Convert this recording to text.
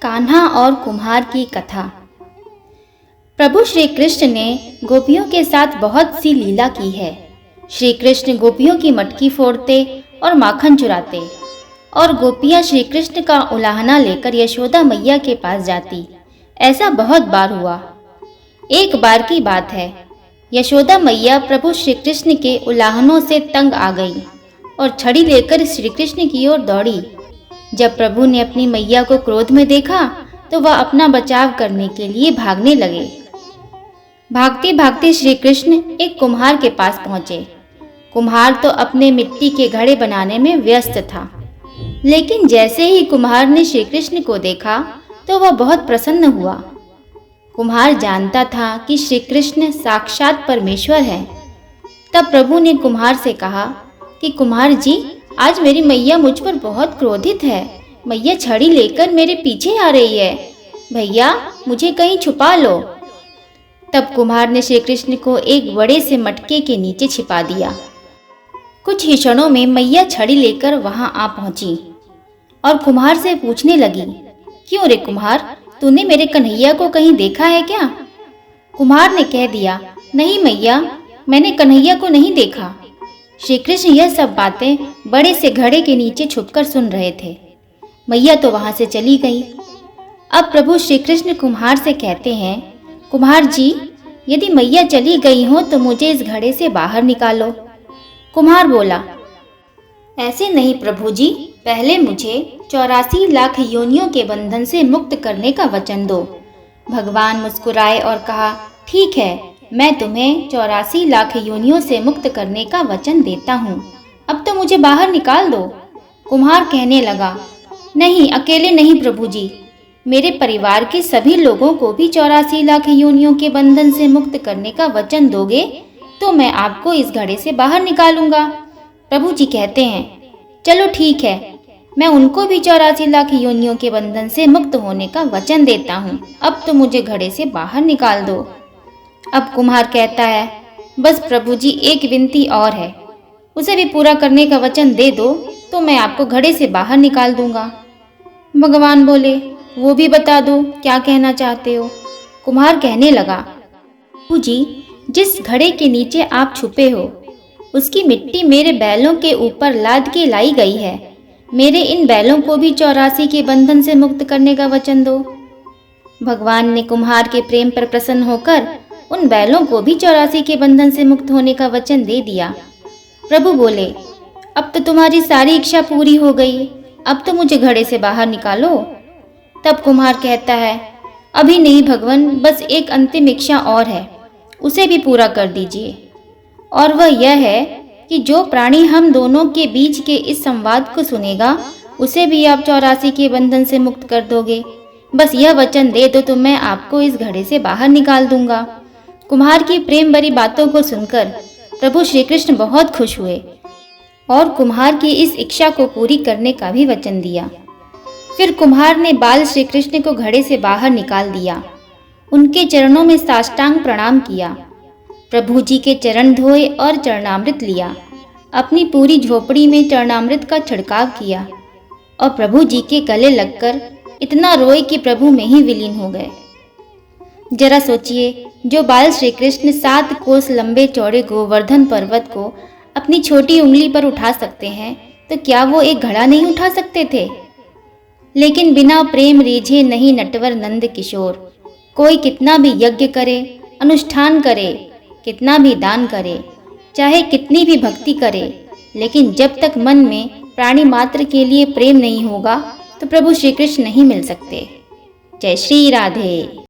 कान्हा और कुम्हार की कथा। प्रभु श्री कृष्ण ने गोपियों के साथ बहुत सी लीला की है। श्री कृष्ण गोपियों की मटकी फोड़ते और माखन चुराते और गोपियां श्री कृष्ण का उलाहना लेकर यशोदा मैया के पास जाती। ऐसा बहुत बार हुआ। एक बार की बात है, यशोदा मैया प्रभु श्री कृष्ण के उलाहनों से तंग आ गई और छड़ी लेकर श्री कृष्ण की ओर दौड़ी। जब प्रभु ने अपनी मैया को क्रोध में देखा तो वह अपना बचाव करने के लिए भागने लगे। भागते भागते श्री कृष्ण एक कुम्हार के पास पहुंचे। कुम्हार तो अपने मिट्टी के घड़े बनाने में व्यस्त था, लेकिन जैसे ही कुम्हार ने श्री कृष्ण को देखा तो वह बहुत प्रसन्न हुआ। कुम्हार जानता था कि श्री कृष्ण साक्षात परमेश्वर हैं। तब प्रभु ने कुम्हार से कहा कि कुम्हार जी, आज मेरी मैया मुझ पर बहुत क्रोधित है। मैया छड़ी लेकर मेरे पीछे आ रही है। भैया, मुझे कहीं छुपा लो। तब कुम्हार ने श्री कृष्ण को एक बड़े से मटके के नीचे छिपा दिया। कुछ ही क्षणों में मैया छड़ी लेकर वहां आ पहुंची और कुम्हार से पूछने लगी, क्यों रे कुम्हार, तूने मेरे कन्हैया को कहीं देखा है क्या? कुम्हार ने कह दिया, नहीं मैया, मैंने कन्हैया को नहीं देखा। श्री कृष्ण यह सब बातें बड़े से घड़े के नीचे छुपकर सुन रहे थे। मैया तो वहां से चली गई। अब प्रभु श्री कृष्ण कुम्हार से कहते हैं, कुम्हार जी, यदि मैया चली गई हो तो मुझे इस घड़े से बाहर निकालो। कुम्हार बोला, ऐसे नहीं प्रभु जी, पहले मुझे 84 लाख योनियों के बंधन से मुक्त करने का वचन दो। भगवान मुस्कुराए और कहा, ठीक है, मैं तुम्हें 84 लाख योनियों से मुक्त करने का वचन देता हूँ। अब तो मुझे बाहर निकाल दो। कुम्हार कहने लगा, नहीं, अकेले नहीं प्रभु जी, मेरे परिवार के सभी लोगों को भी 84 लाख योनियों के बंधन से मुक्त करने का वचन दोगे तो मैं आपको इस घड़े से बाहर निकालूंगा। प्रभु जी कहते हैं, चलो ठीक है, मैं उनको भी 84 लाख योनियों के बंधन से मुक्त होने का वचन देता हूँ। अब तो मुझे घड़े से बाहर निकाल दो। अब कुम्हार कहता है, बस प्रभु जी, एक विनती और है, उसे भी पूरा करने का वचन दे दो तो मैं आपको घड़े से बाहर निकाल दूंगा। भगवान बोले, वो भी बता दो, क्या कहना चाहते हो? कुम्हार कहने लगा, प्रभु जी, जिस घड़े के नीचे आप छुपे हो उसकी मिट्टी मेरे बैलों के ऊपर लाद के लाई गई है। मेरे इन बैलों को भी 84 के बंधन से मुक्त करने का वचन दो। भगवान ने कुम्हार के प्रेम पर प्रसन्न होकर उन बैलों को भी 84 के बंधन से मुक्त होने का वचन दे दिया। प्रभु बोले, अब तो तुम्हारी सारी इच्छा पूरी हो गई, अब तो मुझे घड़े से बाहर निकालो। तब कुम्हार कहता है, अभी नहीं भगवान, बस एक अंतिम इच्छा और है, उसे भी पूरा कर दीजिए। और वह यह है कि जो प्राणी हम दोनों के बीच के इस संवाद को सुनेगा उसे भी आप 84 के बंधन से मुक्त कर दोगे। बस यह वचन दे दो तो मैं आपको इस घड़े से बाहर निकाल दूंगा। कुम्हार की प्रेम भरी बातों को सुनकर प्रभु श्री कृष्ण बहुत खुश हुए और कुम्हार की इस इच्छा को पूरी करने का भी वचन दिया। फिर कुम्हार ने बाल श्री कृष्ण को घड़े से बाहर निकाल दिया, उनके चरणों में साष्टांग प्रणाम किया, प्रभु जी के चरण धोए और चरणामृत लिया, अपनी पूरी झोपड़ी में चरणामृत का छिड़काव किया और प्रभु जी के गले लगकर इतना रोए कि प्रभु में ही विलीन हो गए। जरा सोचिए, जो बाल श्री कृष्ण 7 कोस लंबे चौड़े गोवर्धन पर्वत को अपनी छोटी उंगली पर उठा सकते हैं तो क्या वो एक घड़ा नहीं उठा सकते थे? लेकिन बिना प्रेम रीझे नहीं नटवर नंद किशोर। कोई कितना भी यज्ञ करे, अनुष्ठान करे, कितना भी दान करे, चाहे कितनी भी भक्ति करे, लेकिन जब तक मन में प्राणी मात्र के लिए प्रेम नहीं होगा तो प्रभु श्री कृष्ण नहीं मिल सकते। जय श्री राधे।